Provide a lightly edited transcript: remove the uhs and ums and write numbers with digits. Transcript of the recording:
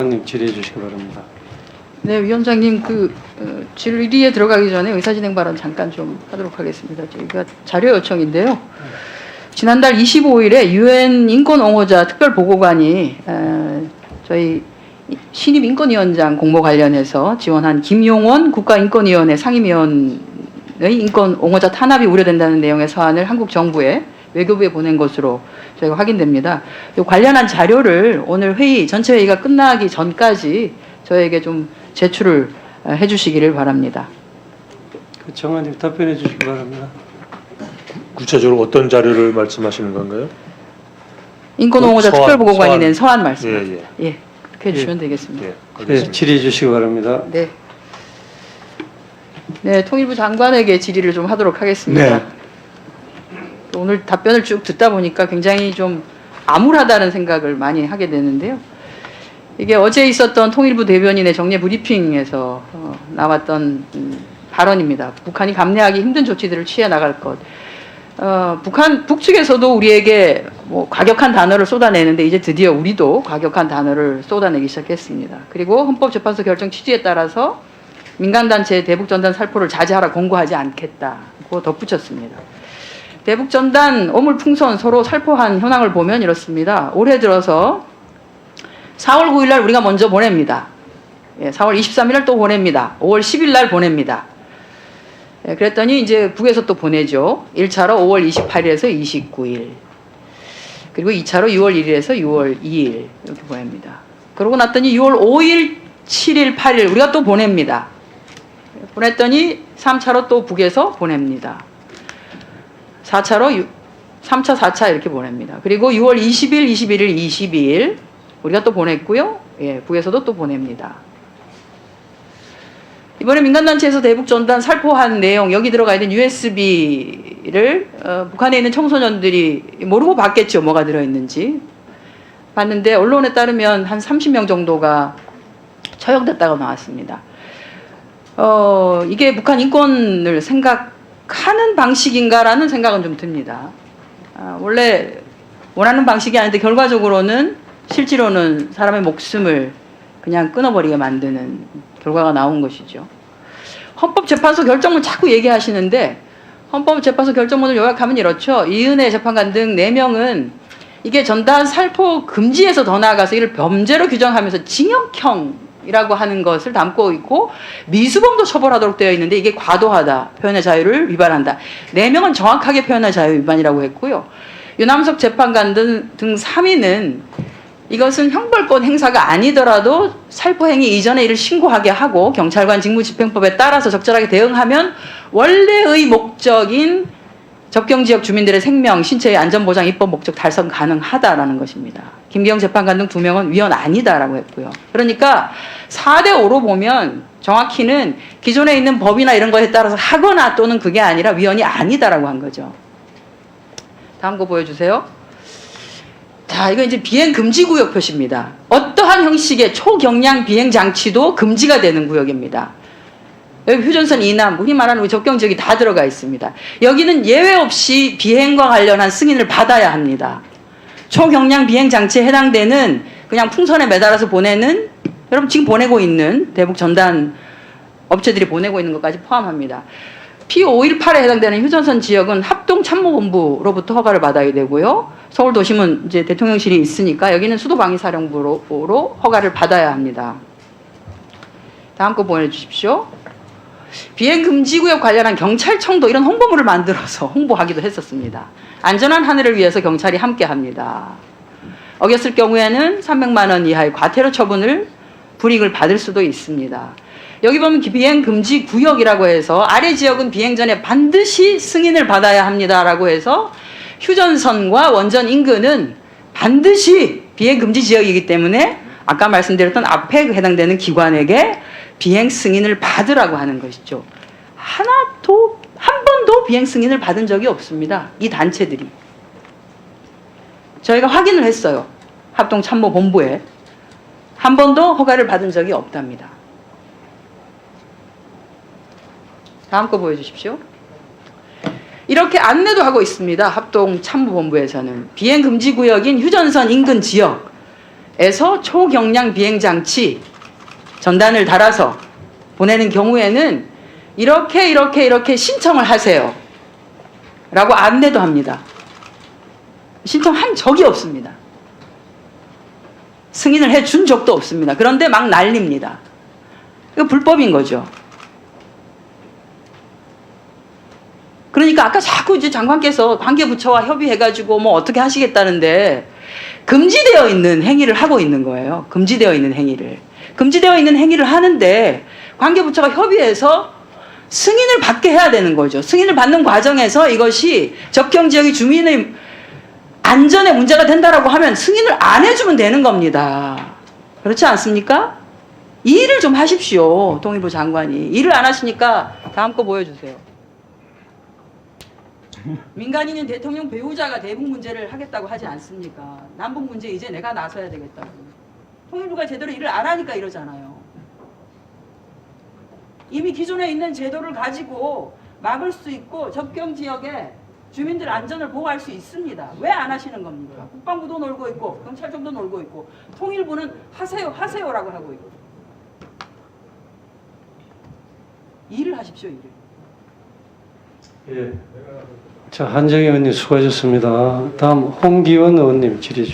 위원장님 질의해 주시기 바랍니다. 네, 위원장님 질의에 들어가기 전에 의사진행 발언 잠깐 좀 하도록 하겠습니다. 저희가 자료 요청인데요. 지난달 25일에 유엔 인권옹호자 특별보고관이 저희 신임 인권위원장 공모 관련해서 지원한 김용원 국가인권위원회 상임위원의 인권옹호자 탄압이 우려된다는 내용의 사안을 한국 정부에 외교부에 보낸 것으로 저희가 확인됩니다. 관련한 자료를 오늘 전체 회의가 끝나기 전까지 저에게 좀 제출을 해주시기를 바랍니다. 정관님 답변해 주시기 바랍니다. 구체적으로 어떤 자료를 말씀하시는 건가요? 인권옹호자 서한, 특별보고관이 서한. 낸 서한 말씀. 예. 그렇게 해주시면 되겠습니다. 예, 네, 알겠습니다. 질의해 주시기 바랍니다. 네. 네, 통일부 장관에게 질의를 좀 하도록 하겠습니다. 네. 오늘 답변을 쭉 듣다 보니까 굉장히 좀 암울하다는 생각을 많이 하게 되는데요. 이게 어제 있었던 통일부 대변인의 정례 브리핑에서 나왔던 발언입니다. 북한이 감내하기 힘든 조치들을 취해 나갈 것. 북측에서도 우리에게 과격한 단어를 쏟아내는데 이제 드디어 우리도 과격한 단어를 쏟아내기 시작했습니다. 그리고 헌법재판소 결정 취지에 따라서 민간단체 대북전단 살포를 자제하라 권고하지 않겠다고 덧붙였습니다. 대북전단 오물풍선 서로 살포한 현황을 보면 이렇습니다. 올해 들어서 4월 9일 날 우리가 먼저 보냅니다. 4월 23일 날 또 보냅니다. 5월 10일 날 보냅니다. 그랬더니 이제 북에서 또 보내죠. 1차로 5월 28일에서 29일. 그리고 2차로 6월 1일에서 6월 2일 이렇게 보냅니다. 그러고 났더니 6월 5일, 7일, 8일 우리가 또 보냅니다. 보냈더니 3차로 또 북에서 보냅니다. 4차로 3차, 4차 이렇게 보냅니다. 그리고 6월 20일, 21일, 22일 우리가 또 보냈고요. 북에서도 또 보냅니다. 이번에 민간단체에서 대북전단 살포한 내용 여기 들어가 있는 USB를 북한에 있는 청소년들이 모르고 봤겠죠. 뭐가 들어있는지. 봤는데 언론에 따르면 한 30명 정도가 처형됐다고 나왔습니다. 이게 북한 인권을 생각하는 방식인가라는 생각은 좀 듭니다. 원래 원하는 방식이 아닌데 결과적으로는 실제로는 사람의 목숨을 그냥 끊어버리게 만드는 결과가 나온 것이죠. 헌법재판소 결정문 자꾸 얘기하시는데 헌법재판소 결정문을 요약하면 이렇죠. 이은혜 재판관 등 4명은 이게 전단 살포 금지에서 더 나아가서 이를 범죄로 규정하면서 징역형이라고 하는 것을 담고 있고 미수범도 처벌하도록 되어 있는데 이게 과도하다. 표현의 자유를 위반한다. 4명은 정확하게 표현의 자유 위반이라고 했고요. 유남석 재판관 등 3인은 이것은 형벌권 행사가 아니더라도 살포행위 이전에 이를 신고하게 하고 경찰관 직무집행법에 따라서 적절하게 대응하면 원래의 목적인 접경지역 주민들의 생명, 신체의 안전보장 입법 목적 달성 가능하다라는 것입니다. 김기영 재판관 등 2명은 위헌 아니다라고 했고요. 그러니까 4대5로 보면 정확히는 기존에 있는 법이나 이런 거에 따라서 하거나 또는 그게 아니라 위헌이 아니다라고 한 거죠. 다음 거 보여주세요. 자, 이거 이제 비행 금지 구역 표시입니다. 어떠한 형식의 초경량 비행 장치도 금지가 되는 구역입니다. 여기 휴전선 이남, 흔히 말하는 접경 지역이 다 들어가 있습니다. 여기는 예외 없이 비행과 관련한 승인을 받아야 합니다. 초경량 비행 장치에 해당되는 그냥 풍선에 매달아서 보내는, 여러분 지금 보내고 있는 대북 전단 업체들이 보내고 있는 것까지 포함합니다. P518에 해당되는 휴전선 지역은 합동참모본부로부터 허가를 받아야 되고요. 서울도심은 이제 대통령실이 있으니까 여기는 수도방위사령부로 허가를 받아야 합니다. 다음 거 보내주십시오. 비행금지구역 관련한 경찰청도 이런 홍보물을 만들어서 홍보하기도 했었습니다. 안전한 하늘을 위해서 경찰이 함께합니다. 어겼을 경우에는 300만 원 이하의 과태료 처분을 불이익을 받을 수도 있습니다. 여기 보면 비행금지구역이라고 해서 아래 지역은 비행 전에 반드시 승인을 받아야 합니다라고 해서 휴전선과 원전 인근은 반드시 비행금지 지역이기 때문에 아까 말씀드렸던 앞에 해당되는 기관에게 비행 승인을 받으라고 하는 것이죠. 한 번도 비행 승인을 받은 적이 없습니다. 이 단체들이. 저희가 확인을 했어요. 합동참모본부에. 한 번도 허가를 받은 적이 없답니다. 다음 거 보여주십시오. 이렇게 안내도 하고 있습니다. 합동참모본부에서는 비행금지구역인 휴전선 인근 지역 통일부에서 초경량 비행장치 전단을 달아서 보내는 경우에는 이렇게 신청을 하세요 라고 안내도 합니다. 신청한 적이 없습니다. 승인을 해준 적도 없습니다. 그런데 막 날립니다. 이거 불법인 거죠. 그러니까 아까 자꾸 이제 장관께서 관계부처와 협의해가지고 뭐 어떻게 하시겠다는데 금지되어 있는 행위를 하고 있는 거예요. 금지되어 있는 행위를. 금지되어 있는 행위를 하는데 관계부처가 협의해서 승인을 받게 해야 되는 거죠. 승인을 받는 과정에서 이것이 접경지역의 주민의 안전에 문제가 된다라고 하면 승인을 안 해주면 되는 겁니다. 그렇지 않습니까? 이 일을 좀 하십시오. 통일부 장관이. 일을 안 하시니까 다음 거 보여주세요. 민간인은 대통령 배우자가 대북 문제를 하겠다고 하지 않습니까? 남북 문제 이제 내가 나서야 되겠다고. 통일부가 제대로 일을 안 하니까 이러잖아요. 이미 기존에 있는 제도를 가지고 막을 수 있고 접경 지역에 주민들 안전을 보호할 수 있습니다. 왜 안 하시는 겁니까? 국방부도 놀고 있고 경찰청도 놀고 있고 통일부는 하세요라고 하고 있고. 일을 하십시오, 일을. 예. 자, 한정희 의원님 수고하셨습니다. 다음 홍기원 의원님 질의